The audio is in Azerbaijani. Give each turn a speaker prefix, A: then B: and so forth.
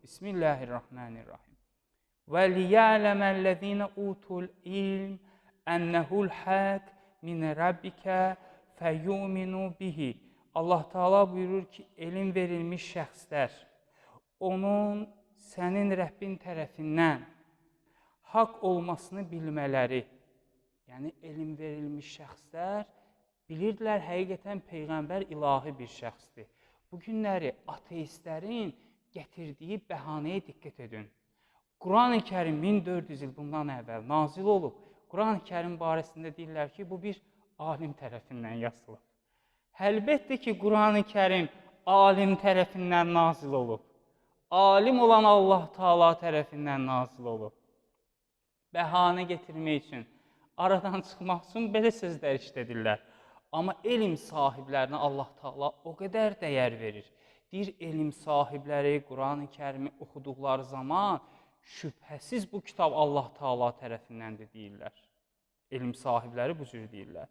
A: Bismillahirrahmanirrahim. Və liya'ləməl-ləzīnə utul ilm ənəhul haq min rabbikə fəyuminu bihi. Allah Teala buyurur ki, elm verilmiş şəxslər onun sənin Rəbbin tərəfindən haqq olmasını bilmələri, yəni elm verilmiş şəxslər bilirdilər, həqiqətən Peyğəmbər ilahi bir şəxsdir. Bu günləri ateistlərin gətirdiyi bəhanəyə diqqət edin. Quran-ı Kərim 1400 il bundan əvvəl nazil olub. Quran-ı Kərim barəsində deyirlər ki, bu bir alim tərəfindən yazılıb. Əlbəttə ki, Quran-ı Kərim alim tərəfindən nazil olub. Alim olan Allah Teala tərəfindən nazil olub. Bəhanə gətirmək üçün, aradan çıxmaq üçün belə sözlər işlədirlər. Amma elm sahiblərinə Allah Teala o qədər dəyər verir. Deyir, elm sahibləri Quran-ı Kərimi oxuduqları zaman şübhəsiz bu kitab Allah Teala tərəfindəndir deyirlər. Elm sahibləri bu cür deyirlər.